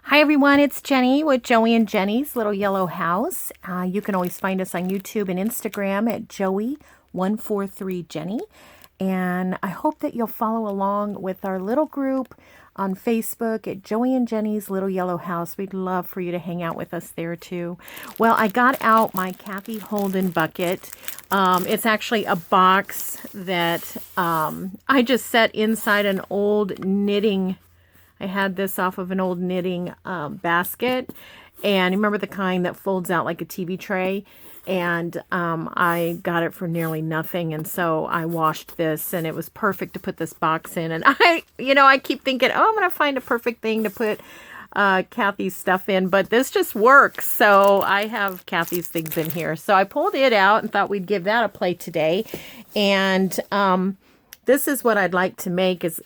Hi everyone, it's Jenny with Joey and Jenny's Little Yellow House. You can always find us on YouTube and Instagram at Joey143Jenny. And I hope that you'll follow along with our little group on Facebook at Joey and Jenny's Little Yellow House. We'd love for you to hang out with us there too. Well, I got out my Cathe Holden bucket. It's actually a box that I just set inside an old knitting. I had this off of an old knitting basket, and remember the kind that folds out like a TV tray, and I got it for nearly nothing, and so I washed this, and it was perfect to put this box in. And I keep thinking, oh, I'm going to find a perfect thing to put Cathe's stuff in, but this just works. So I have Cathe's things in here. So I pulled it out and thought we'd give that a play today. And this is what I'd like to make is...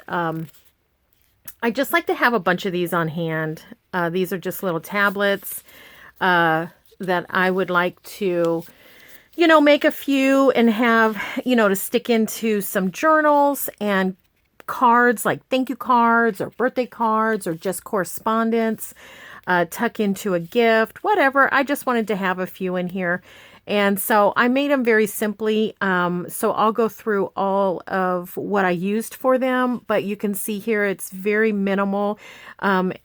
I just like to have a bunch of these on hand. These are just little tablets that I would like to, make a few and have, to stick into some journals and cards like thank you cards or birthday cards or just correspondence, tuck into a gift, whatever. I just wanted to have a few in here. And so I made them very simply. So I'll go through all of what I used for them, but you can see here it's very minimal.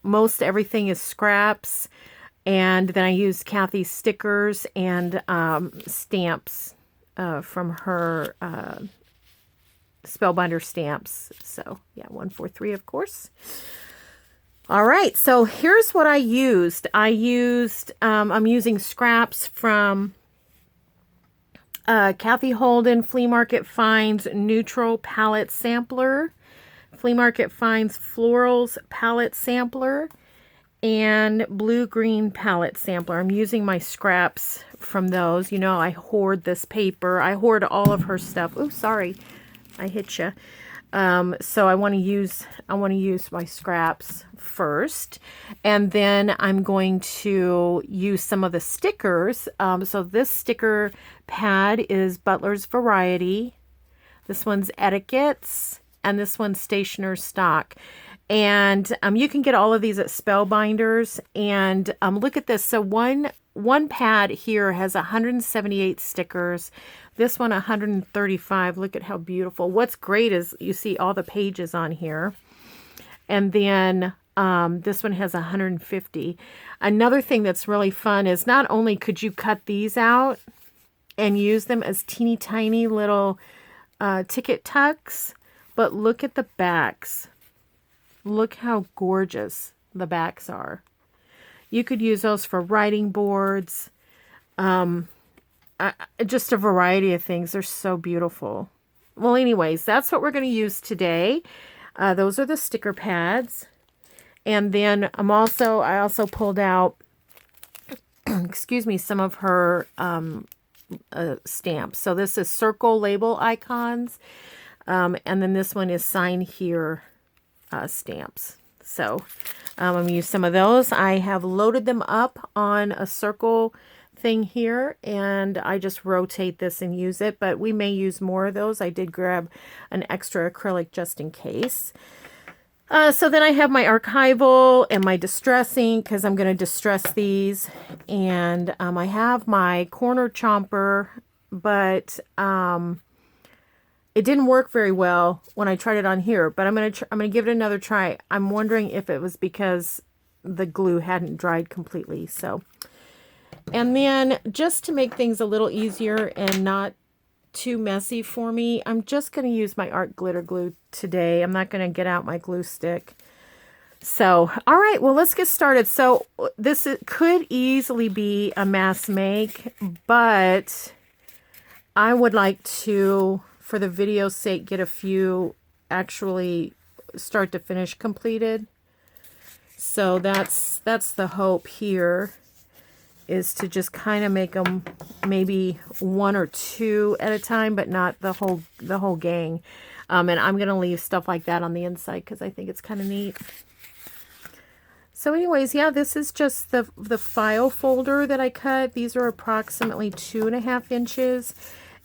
Most everything is scraps. And then I used Cathe's stickers and stamps from her Spellbinder stamps. So yeah, 143, of course. All right, so here's what I used. I'm using scraps from Cathe Holden Flea Market Finds Neutral Palette Sampler, Flea Market Finds Florals Palette Sampler, and Blue Green Palette Sampler. I'm using my scraps from those. I hoard this paper. I hoard all of her stuff. Oh, sorry, I hit you. So I want to use my scraps first, and then I'm going to use some of the stickers. So this sticker pad is Butler's Variety. This one's Etiquettes, and this one's Stationer's Stock. And you can get all of these at Spellbinders. And look at this. So one pad here has 178 stickers. This one 135. Look at how beautiful. What's great is you see all the pages on here. And then this one has 150. Another thing that's really fun is not only could you cut these out and use them as teeny tiny little ticket tucks, but look at the backs. Look how gorgeous the backs are. You could use those for writing boards. Just a variety of things. They're so beautiful. Well, anyways, that's what we're going to use today. Those are the sticker pads. And then I also pulled out, excuse me, some of her stamps. So this is circle label icons. And then this one is sign here stamps. So I'm going to use some of those. I have loaded them up on a circle thing here, and I just rotate this and use it, but we may use more of those. I did grab an extra acrylic just in case. So then I have my archival and my distressing, because I'm going to distress these, and I have my corner chomper, but it didn't work very well when I tried it on here, but I'm going to give it another try. I'm wondering if it was because the glue hadn't dried completely. So, and then just to make things a little easier and not too messy for me, I'm just going to use my art glitter glue today. I'm not going to get out my glue stick. So, all right, well, let's get started. So this could easily be a mass make, but I would like to, for the video's sake, get a few actually start to finish completed. So that's the hope here, is to just kind of make them maybe one or two at a time, but not the whole gang. And I'm going to leave stuff like that on the inside because I think it's kind of neat. So anyways, yeah, this is just the file folder that I cut. These are approximately 2.5 inches.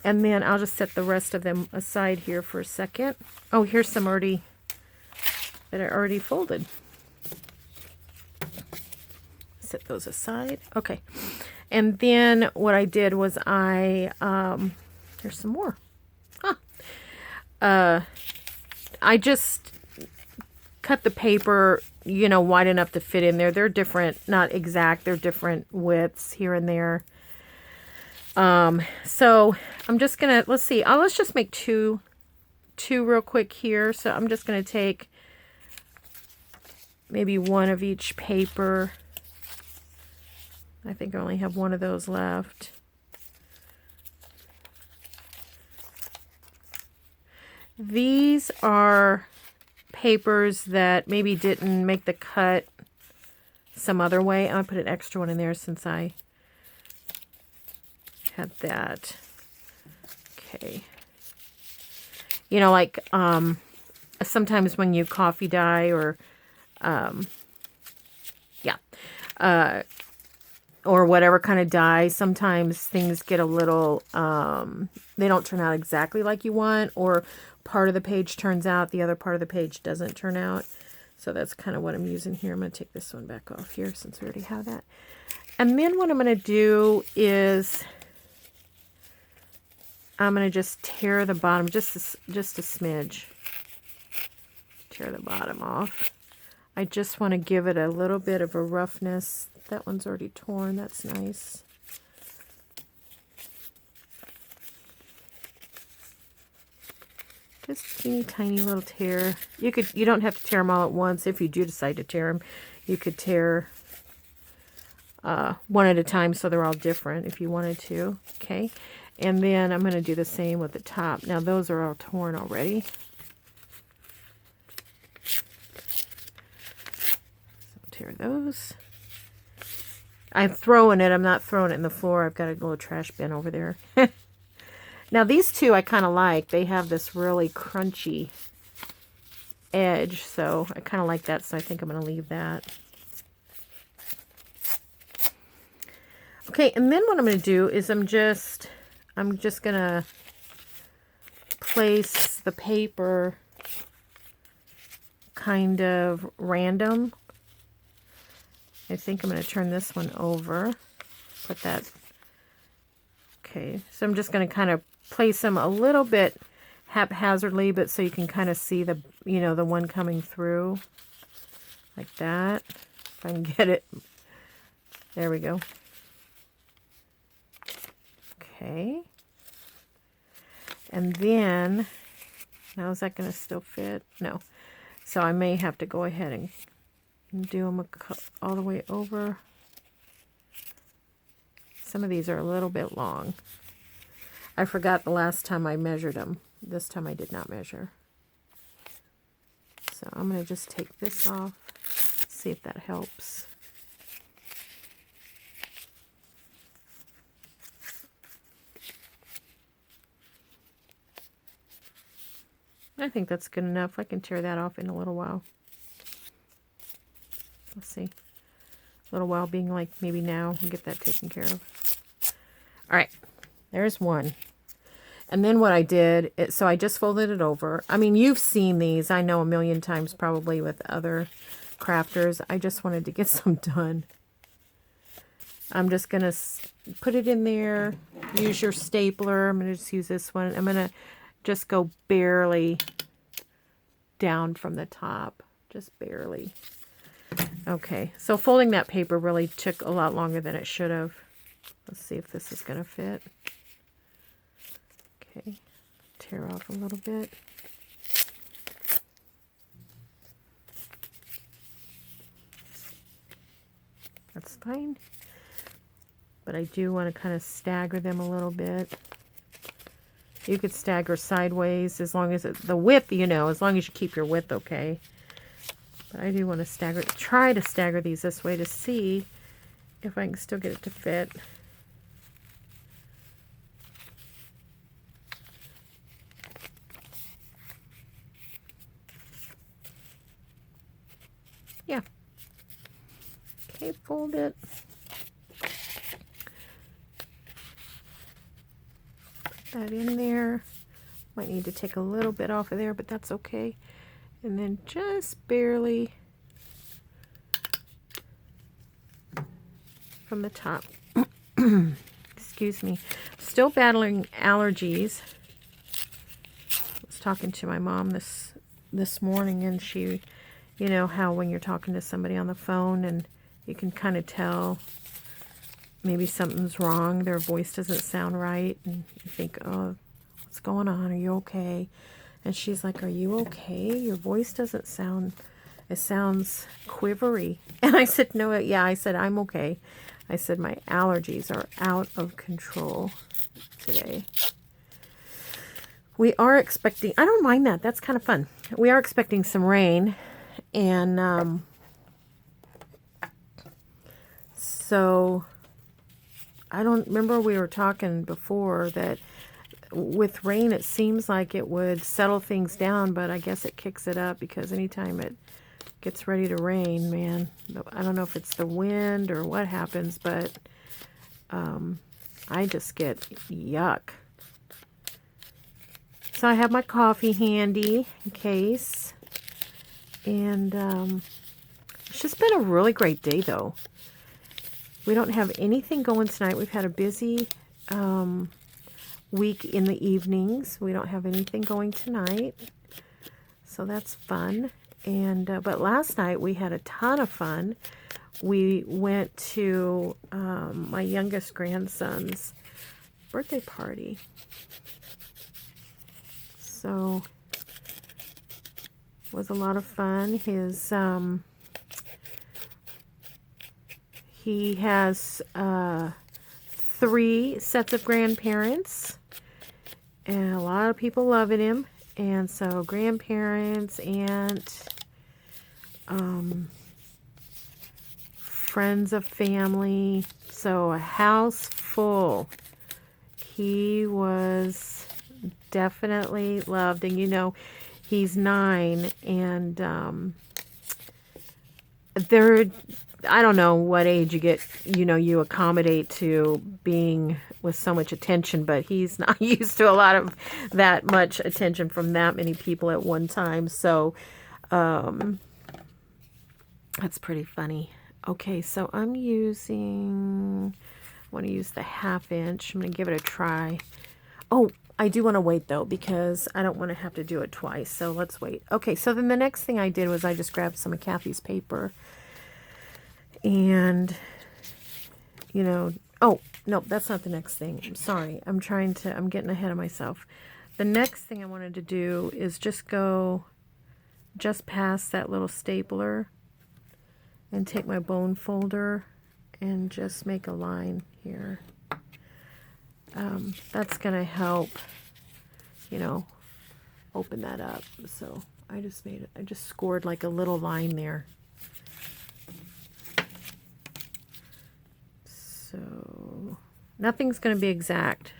And then I'll just set the rest of them aside here for a second. Oh, here's some that I already folded. set those aside. Okay. And then what I did was here's some more. I just cut the paper, you know, wide enough to fit in there. They're different, not exact. They're different widths here and there. So I'm just gonna, let's see. Let's just make two real quick here. So I'm just gonna take maybe one of each paper. I think I only have one of those left. These are papers that maybe didn't make the cut some other way. I'll put an extra one in there since I had that. Okay. You know, like sometimes when you coffee dye or or whatever kind of dye, sometimes things get a little, they don't turn out exactly like you want, or part of the page turns out, the other part of the page doesn't turn out. So that's kind of what I'm using here. I'm going to take this one back off here since we already have that. And then what I'm going to do is I'm going to just tear the bottom, just a smidge. Tear the bottom off. I just want to give it a little bit of a roughness. That one's already torn. That's nice. Just teeny tiny little tear. You don't have to tear them all at once. If you do decide to tear them, you could tear one at a time so they're all different if you wanted to. Okay. And then I'm going to do the same with the top. Now those are all torn already. So tear those. I'm throwing it. I'm not throwing it in the floor. I've got a little trash bin over there. Now these two I kind of like. They have this really crunchy edge, so I kind of like that, so I think I'm going to leave that. Okay, and then what I'm going to do is I'm just going to place the paper kind of random. I think I'm going to turn this one over. Put that. Okay, so I'm just going to kind of place them a little bit haphazardly, but so you can kind of see the, you know, the one coming through like that. If I can get it. There we go. Okay. And then, now is that going to still fit? No. So I may have to go ahead and do them all the way over. Some of these are a little bit long. I forgot the last time I measured them. This time I did not measure. So I'm going to just take this off, see if that helps. I think that's good enough. I can tear that off in a little while. Let's see. A little while being like maybe now. We'll get that taken care of. All right. There's one. And then what I did, so I just folded it over. I mean, you've seen these, I know, a million times probably with other crafters. I just wanted to get some done. I'm just going to put it in there. Use your stapler. I'm going to just use this one. I'm going to just go barely down from the top. Just barely. Okay, so folding that paper really took a lot longer than it should have. Let's see if this is going to fit. Okay, tear off a little bit. That's fine. But I do want to kind of stagger them a little bit. You could stagger sideways as long as the width, you know, as long as you keep your width okay. But I do want to try to stagger these this way to see if I can still get it to fit. Yeah. Okay, fold it. Put that in there. Might need to take a little bit off of there, but that's okay. And then just barely from the top. Excuse me. Still battling allergies. I was talking to my mom this morning, and she, you know how when you're talking to somebody on the phone and you can kind of tell maybe something's wrong, their voice doesn't sound right, and you think, oh, what's going on? Are you okay? And she's like, are you okay? Your voice doesn't sound, it sounds quivery. And I said, no, yeah, I said, I'm okay. I said, my allergies are out of control today. We are expecting, I don't mind that. That's kind of fun. We are expecting some rain. And so I don't remember, we were talking before that with rain, it seems like it would settle things down, but I guess it kicks it up because anytime it gets ready to rain, man, I don't know if it's the wind or what happens, but I just get yuck. So I have my coffee handy in case, and it's just been a really great day though. We don't have anything going tonight. We've had a busy week in the evenings. We don't have anything going tonight, so that's fun. And but last night we had a ton of fun. We went to my youngest grandson's birthday party. So it was a lot of fun. His he has 3 sets of grandparents, and a lot of people loving him. And so grandparents, aunt, friends of family, so a house full. He was definitely loved, and you know, he's 9, and I don't know what age you get, you know, you accommodate to being with so much attention, but he's not used to a lot of that much attention from that many people at one time. So that's pretty funny. Okay, so I want to use the 1/2 inch. I'm going to give it a try. Oh, I do want to wait though, because I don't want to have to do it twice. So let's wait. Okay, so then the next thing I did was I just grabbed some of Cathe's paper. And, you know, oh, no, that's not the next thing. I'm sorry. I'm getting ahead of myself. The next thing I wanted to do is just go just past that little stapler and take my bone folder and just make a line here. That's going to help, you know, open that up. So I just scored like a little line there. So nothing's going to be exact.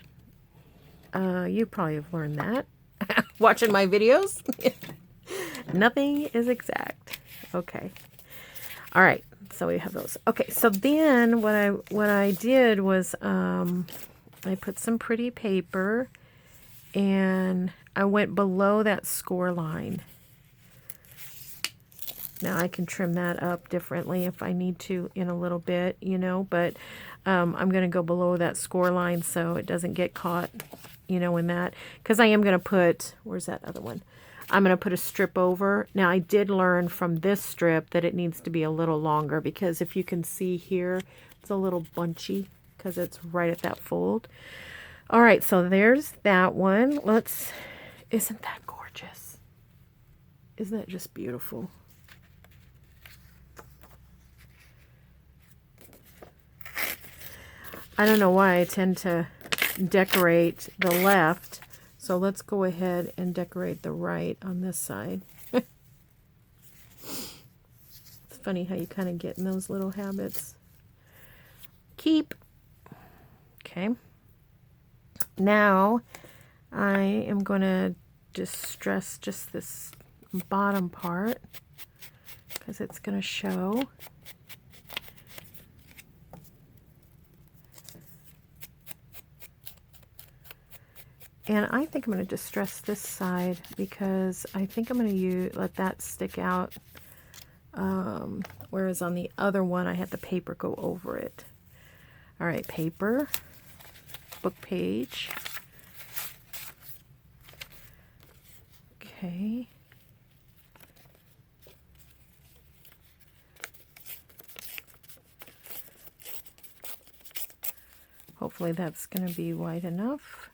You probably have learned that watching my videos. Nothing is exact. Okay. All right. So we have those. Okay. So then what I did was I put some pretty paper and I went below that score line. Now I can trim that up differently if I need to in a little bit, you know, but I'm going to go below that score line so it doesn't get caught, you know, in that. Because I am going to put, where's that other one? I'm going to put a strip over. Now I did learn from this strip that it needs to be a little longer, because if you can see here, it's a little bunchy because it's right at that fold. All right, so there's that one. Isn't that gorgeous? Isn't that just beautiful? I don't know why I tend to decorate the left, so let's go ahead and decorate the right on this side. It's funny how you kind of get in those little habits. Keep. Okay. Now I am going to distress just this bottom part because it's going to show. And I think I'm going to distress this side because I think I'm going to let that stick out, whereas on the other one I had the paper go over it. All right, paper, book page. Okay. Hopefully that's going to be wide enough.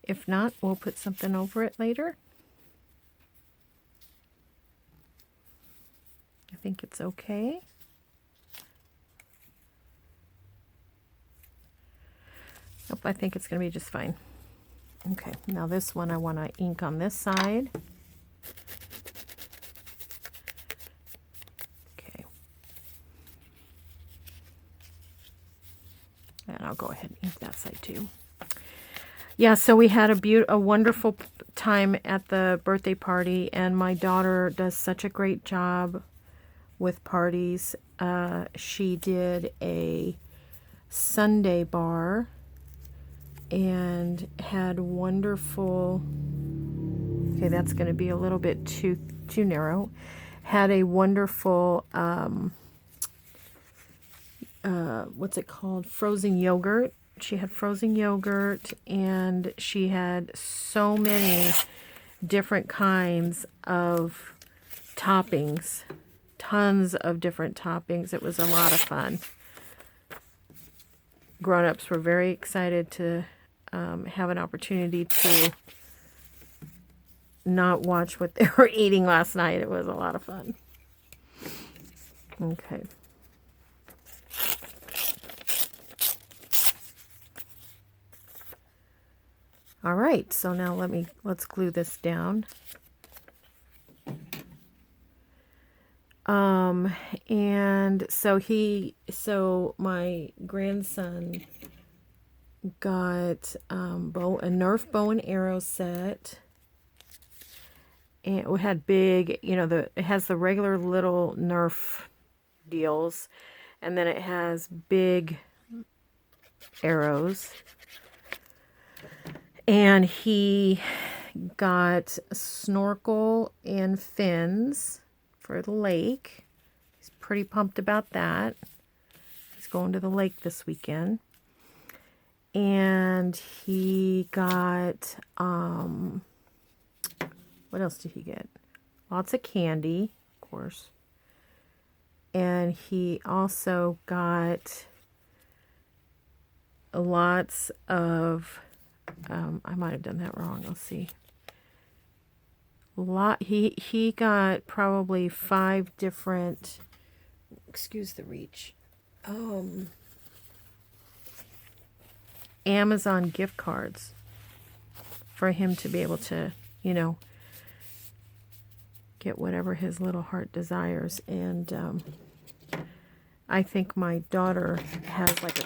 If not, we'll put something over it later. I think it's okay. Nope, I think it's going to be just fine. Okay, now this one I want to ink on this side. Okay. And I'll go ahead and ink that side too. Yeah, so we had a wonderful time at the birthday party, and my daughter does such a great job with parties. She did a Sunday bar and had wonderful, okay, that's going to be a little bit too narrow, had a wonderful, what's it called, frozen yogurt. She had frozen yogurt, and she had so many different kinds of toppings, tons of different toppings. It was a lot of fun. Grown-ups were very excited to have an opportunity to not watch what they were eating last night. It was a lot of fun. Okay. All right, so now let's glue this down. And so my grandson got a Nerf bow and arrow set. And it had big, it has the regular little Nerf deals, and then it has big arrows. And he got snorkel and fins for the lake. He's pretty pumped about that. He's going to the lake this weekend. And he got, what else did he get? Lots of candy, of course. And he also got lots of, I might have done that wrong. Let's see. He got probably 5 different, excuse the reach, Amazon gift cards for him to be able to, get whatever his little heart desires. And I think my daughter has like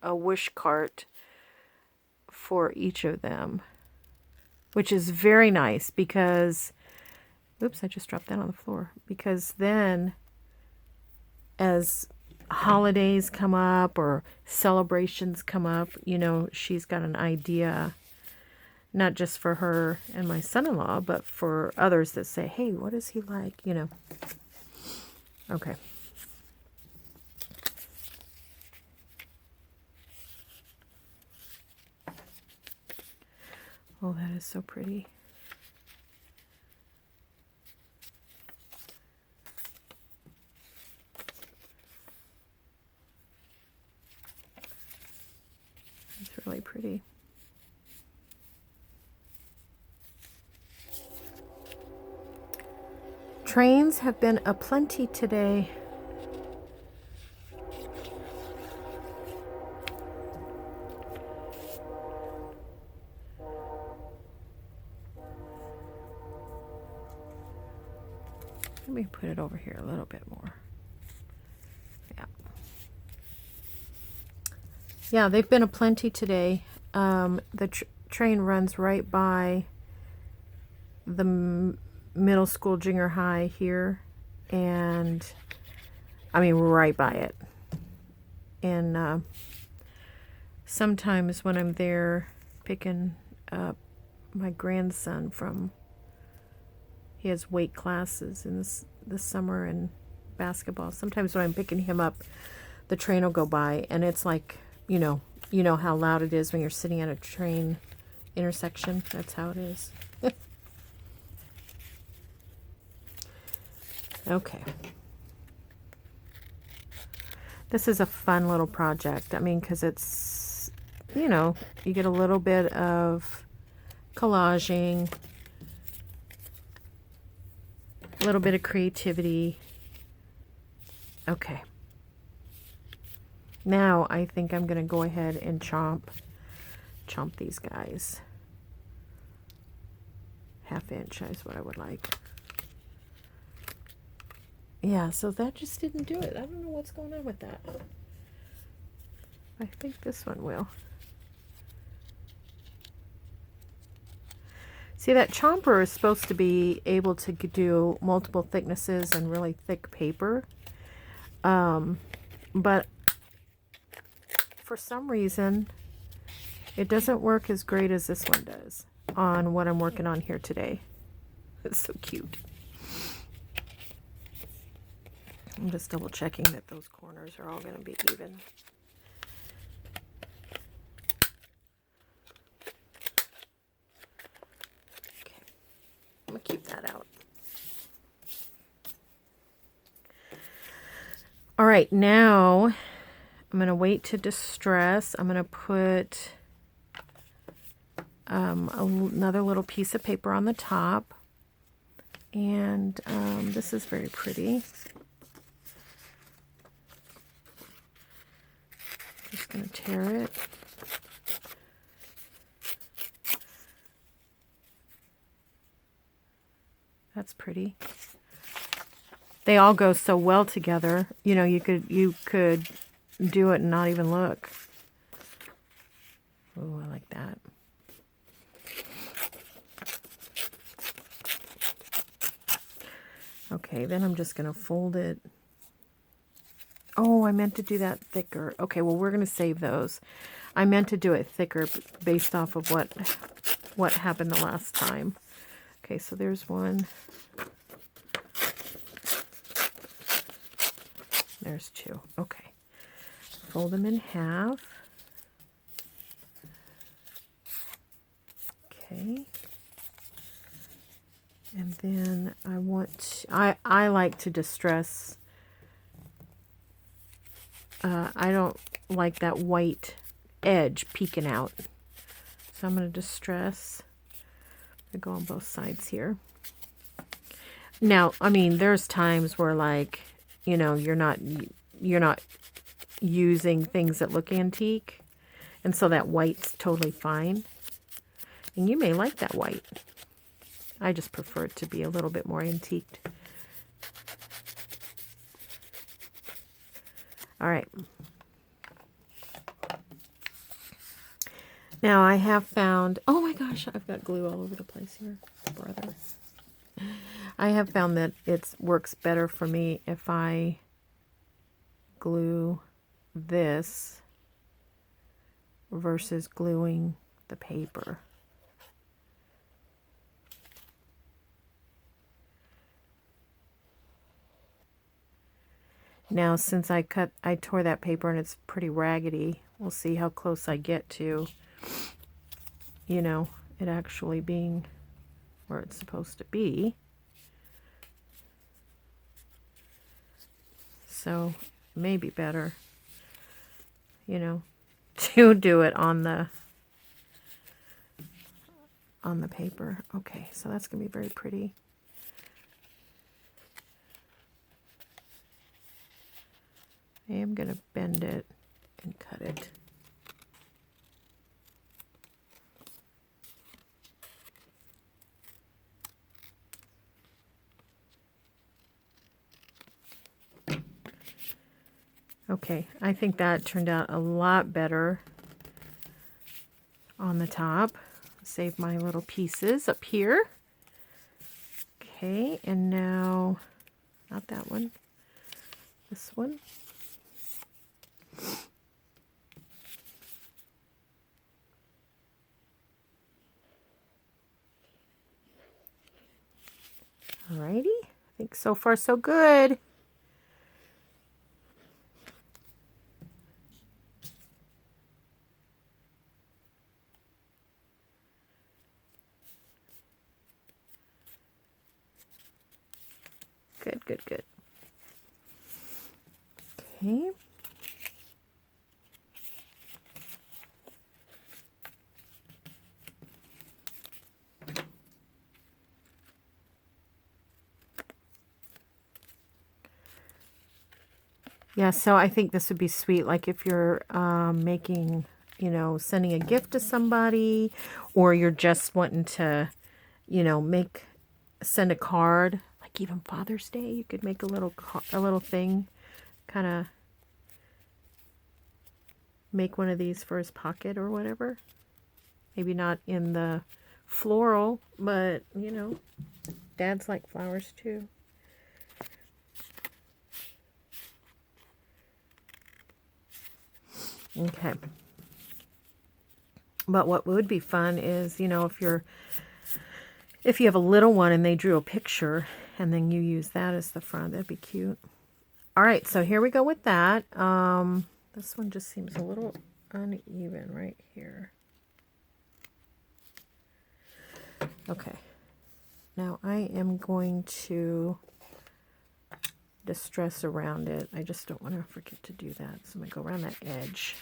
a wish cart for each of them, which is very nice because, oops, I just dropped that on the floor. Because then as holidays come up or celebrations come up, she's got an idea, not just for her and my son-in-law, but for others that say, hey, what is he like? Okay. Oh, that is so pretty. It's really pretty. Trains have been aplenty today. Let me put it over here a little bit more. Yeah, they've been aplenty today. The train runs right by the middle school, junior high here, and I mean right by it. And sometimes when I'm there picking up my grandson from, he has weight classes in this summer, and basketball. Sometimes when I'm picking him up, the train will go by, and it's like, you know how loud it is when you're sitting at a train intersection. That's how it is. Okay. This is a fun little project. I mean, because it's, you get a little bit of collaging, a little bit of creativity. Okay. Now I think I'm going to go ahead and chomp these guys. 1/2 inch is what I would like. Yeah, so that just didn't do it. I don't know what's going on with that. I think this one will. See, that chomper is supposed to be able to do multiple thicknesses and really thick paper. But for some reason, it doesn't work as great as this one does on what I'm working on here today. It's so cute. I'm just double checking that those corners are all going to be even. Okay, I'm going to keep that out. All right, now I'm going to wait to distress. I'm going to put another little piece of paper on the top. And this is very pretty. Just going to tear it. That's pretty. They all go so well together. You know, you could do it and not even look. Oh, I like that. Okay, then I'm just going to fold it. Oh, I meant to do that thicker. Okay, well, we're going to save those. I meant to do it thicker based off of what happened the last time. Okay, so there's one. There's two. Okay. Fold them in half. Okay. And then I like to distress. I don't like that white edge peeking out. So I'm going to distress. I go on both sides here. Now, I mean, there's times where, like, you know, you're not using things that look antique, and so that white's totally fine. And you may like that white. I just prefer it to be a little bit more antiqued. All right. Now I have found, oh my gosh, I've got glue all over the place here, brother. I have found that it works better for me if I glue this versus gluing the paper. Now, since I tore that paper and it's pretty raggedy, we'll see how close I get to, you know, it actually being where it's supposed to be. So, maybe better, you know, to do it on the paper. Okay, so that's going to be very pretty. I am going to bend it and cut it. Okay, I think that turned out a lot better on the top. Save my little pieces up here. Okay, and now, not that one, this one. Alrighty, I think so far so good. Good, good, good. Okay. Yeah, so I think this would be sweet, like if you're making, you know, sending a gift to somebody, or you're just wanting to, you know, send a card, like even Father's Day, you could make a little thing, kind of make one of these for his pocket or whatever. Maybe not in the floral, but, you know, dads like flowers too. Okay. But what would be fun is, you know, if you have a little one and they drew a picture and then you use that as the front, that'd be cute. All right, so here we go with that. This one just seems a little uneven right here. Okay. Now I am going to distress around it. I just don't want to forget to do that. So I'm going to go around that edge.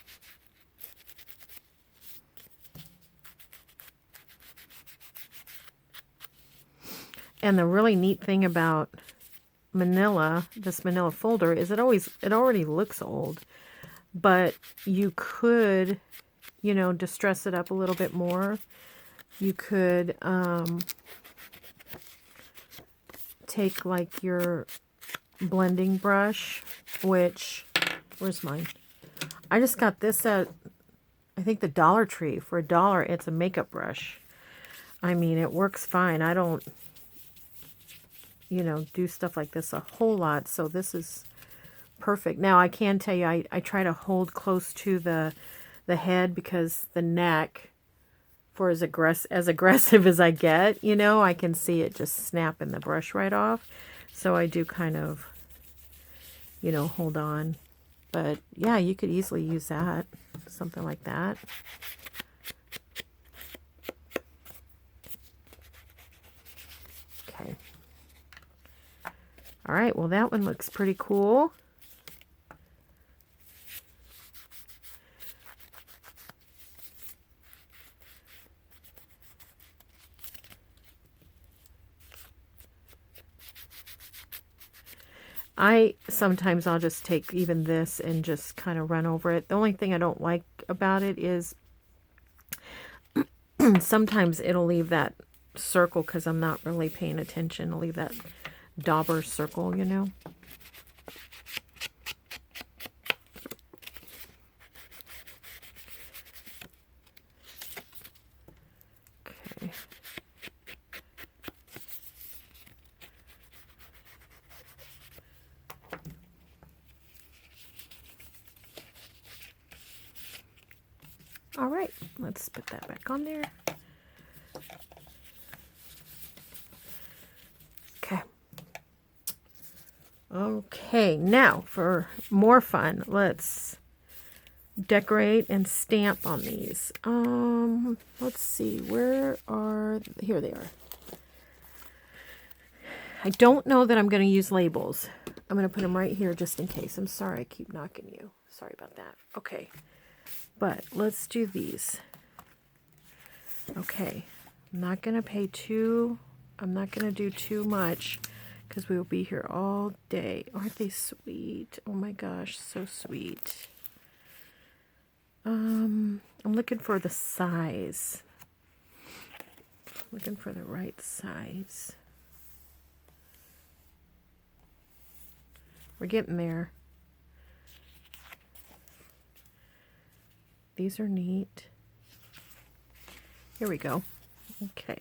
And the really neat thing about manila, this manila folder, is it already looks old, but you could, you know, distress it up a little bit more. You could take like your blending brush, which, where's mine? I just got this at, I think, the Dollar Tree for $1. It's a makeup brush. I mean, it works fine. I don't, you know, do stuff like this a whole lot, so this is perfect. Now, I can tell you, I try to hold close to the head, because the neck, for as aggressive as I get, you know, I can see it just snapping the brush right off. So I do kind of, you know, hold on. But yeah, you could easily use that, something like that. Okay. All right, well, that one looks pretty cool. Sometimes I'll just take even this and just kind of run over it. The only thing I don't like about it is sometimes it'll leave that circle, because I'm not really paying attention. It'll leave that dauber circle, you know. Okay. All right, let's put that back on there. Okay. Okay, now for more fun, let's decorate and stamp on these. Let's see, here they are. I don't know that I'm going to use labels. I'm going to put them right here just in case. I'm sorry I keep knocking you. Sorry about that. Okay. But let's do these. Okay. I'm not going to do too much, because we will be here all day. Aren't they sweet? Oh my gosh, so sweet. I'm looking for the size. Looking for the right size. We're getting there. These are neat. Here we go. Okay.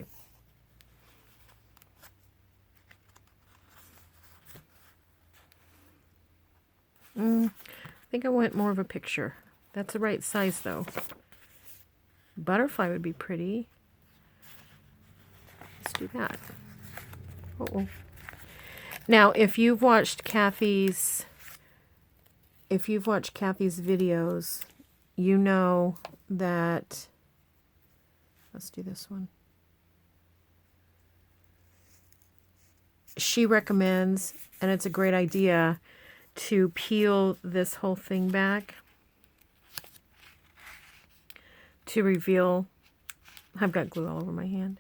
I think I want more of a picture. That's the right size, though. Butterfly would be pretty. Let's do that. Uh-oh. Now, if you've watched Cathe's videos, you know that, let's do this one. she recommends, and it's a great idea, to peel this whole thing back to reveal. I've got glue all over my hand.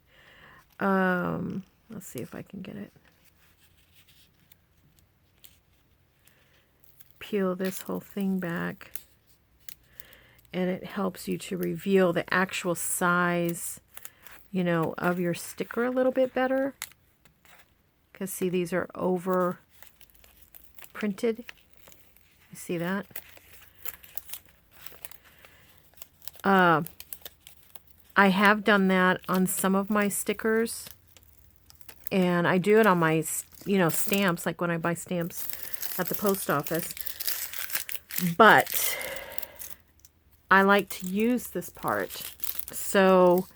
Let's see if I can get it. Peel this whole thing back, and it helps you to reveal the actual size, you know, of your sticker a little bit better. Because see, these are over printed. You see that? I have done that on some of my stickers, and I do it on my, you know, stamps, like when I buy stamps at the post office. But I like to use this part, so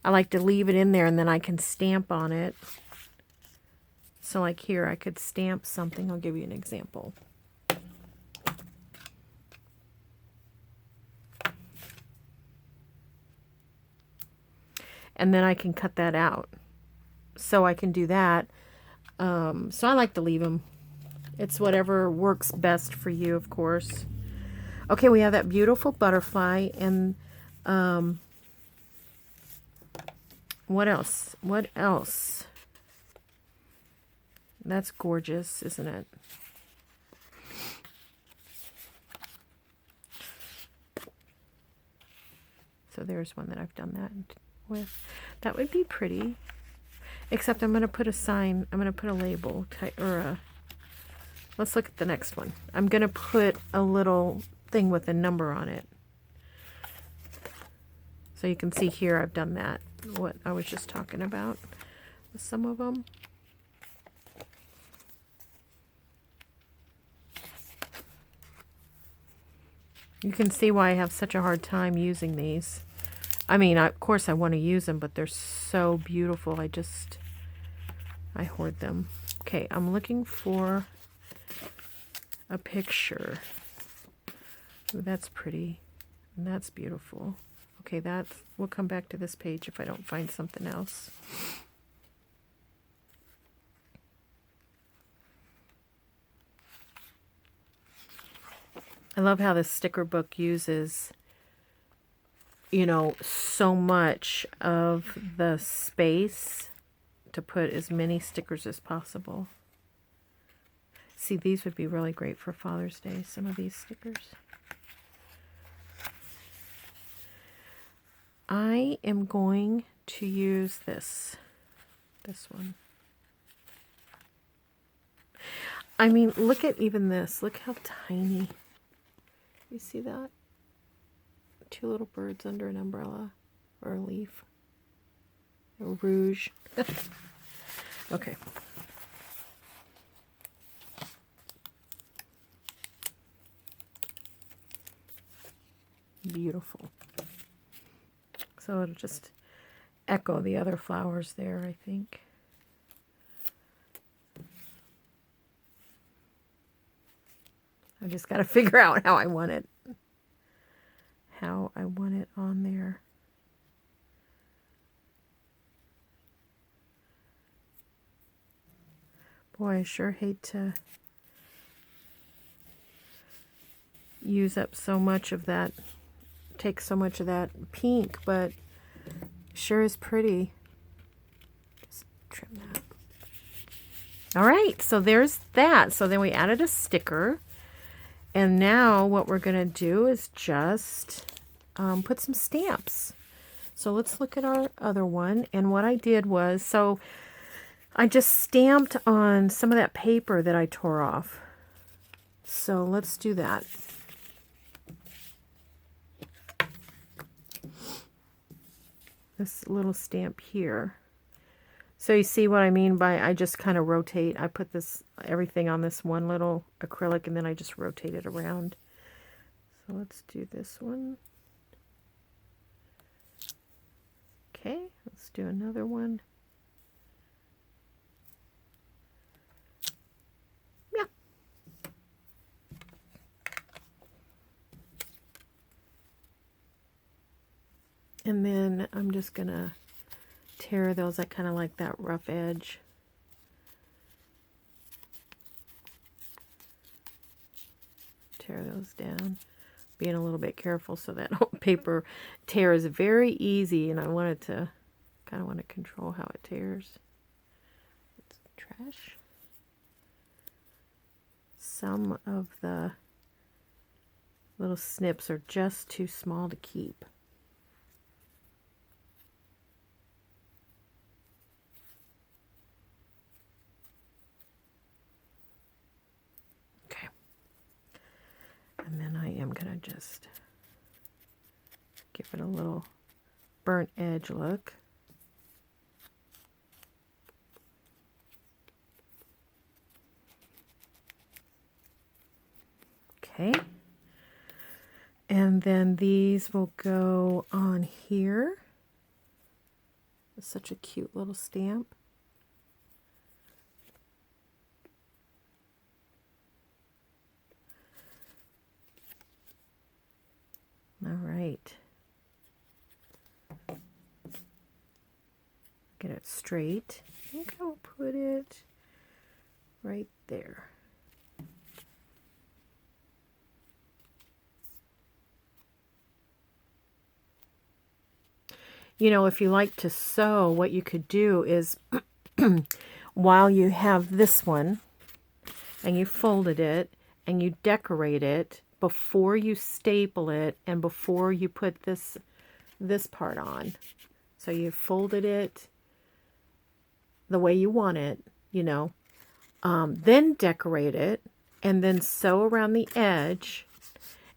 I like to leave it in there, and then I can stamp on it. So like here, I could stamp something. I'll give you an example. And then I can cut that out. So I can do that. So I like to leave them. It's whatever works best for you, of course. Okay, we have that beautiful butterfly. And what else? What else? That's gorgeous, isn't it? So there's one that I've done that with. That would be pretty. Except I'm going to put a sign. I'm going to put a label. Or a... Let's look at the next one. I'm going to put a little thing with a number on it. So you can see here I've done that. What I was just talking about with some of them. You can see why I have such a hard time using these. I mean, of course I want to use them, but they're so beautiful. I hoard them. Okay, I'm looking for a picture. Ooh, that's pretty. And that's beautiful. Okay, we'll come back to this page if I don't find something else. I love how this sticker book uses, you know, so much of the space to put as many stickers as possible. See, these would be really great for Father's Day, some of these stickers. I am going to use this one. I mean, look at even this. Look how tiny. You see that? Two little birds under an umbrella or a leaf. A rouge. Okay. Beautiful. So it'll just echo the other flowers there, I think. I just got to figure out how I want it. How I want it on there. Boy, I sure hate to use up so much of that, take so much of that pink, but sure is pretty. Just trim that. All right, so there's that. So then we added a sticker. And now what we're going to do is just put some stamps. So let's look at our other one. And what I did was, so I just stamped on some of that paper that I tore off. So let's do that. This little stamp here. So you see what I mean by I just kind of rotate. I put everything on this one little acrylic and then I just rotate it around. So let's do this one. Okay, let's do another one. Yeah. And then I'm just going to tear those. I kind of like that rough edge. tear those down. Being a little bit careful so that paper tears very easy, and I wanted to kind of want to control how it tears. It's trash. Some of the little snips are just too small to keep. Okay. And then I am going to just give it a little burnt edge look. Okay. And then these will go on here. It's such a cute little stamp. All right. Get it straight. I think I will put it right there. You know, if you like to sew, what you could do is while you have this one and you folded it and you decorate it before you staple it and before you put this part on. So you folded it the way you want it, you know, then decorate it and then sew around the edge.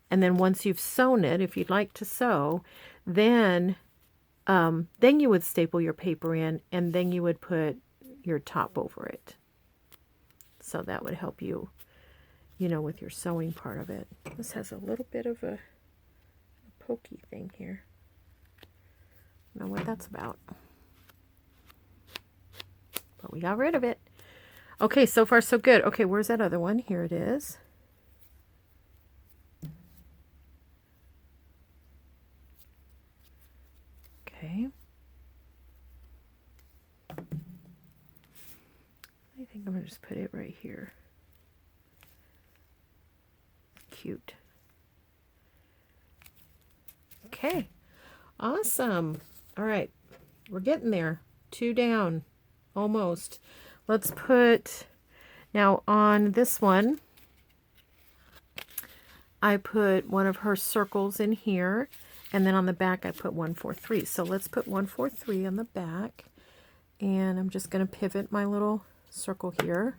And then once you've sewn it, if you'd like to sew, then you would staple your paper in, and then you would put your top over it. So that would help you, you know, with your sewing part of it. This has a little bit of a pokey thing here. I don't know what that's about. But we got rid of it. Okay, so far so good. Okay, where's that other one? Here it is. Okay. I think I'm going to just put it right here. Cute. Okay. Awesome. All right. We're getting there. 2 down. Almost. Let's put, now on this one, I put one of her circles in here. And then on the back, I put 143. So let's put 143 on the back. And I'm just going to pivot my little circle here.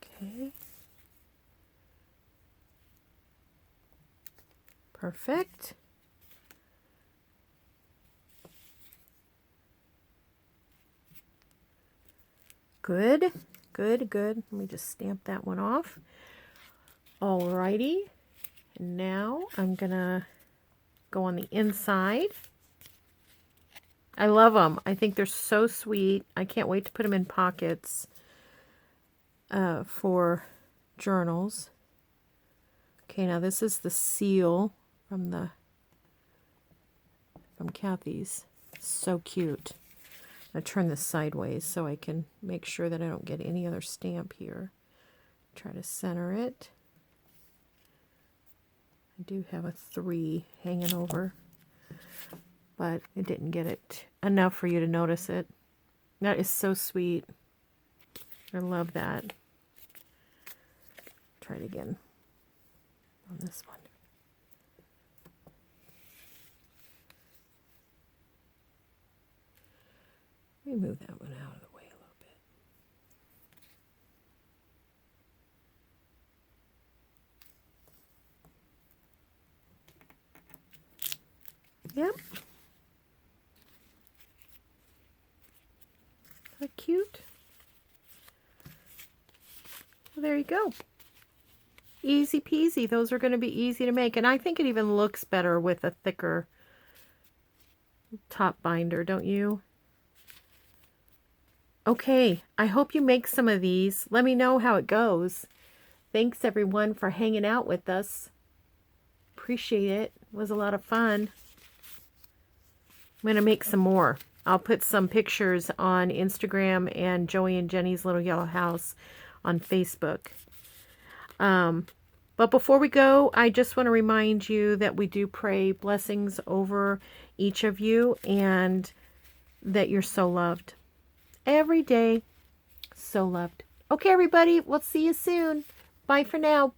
Okay. Perfect. Good, good, good. Let me just stamp that one off. Alrighty, and now I'm gonna go on the inside. I love them. I think they're so sweet. I can't wait to put them in pockets for journals. Okay, now this is the seal from Cathe's. So cute. I'm gonna turn this sideways so I can make sure that I don't get any other stamp here. Try to center it. I do have a 3 hanging over, but it didn't get it enough for you to notice it. That is so sweet. I love that. Try it again on this one. Let me move that one out of the way a little bit. Yep. Isn't that cute? Well, there you go. Easy peasy. Those are going to be easy to make. And I think it even looks better with a thicker top binder, don't you? Okay, I hope you make some of these. Let me know how it goes. Thanks everyone for hanging out with us. Appreciate it. It was a lot of fun. I'm going to make some more. I'll put some pictures on Instagram and Joey and Jenny's Little Yellow House on Facebook. But before we go, I just want to remind you that we do pray blessings over each of you and that you're so loved. Every day, so loved. Okay, everybody, we'll see you soon. Bye for now.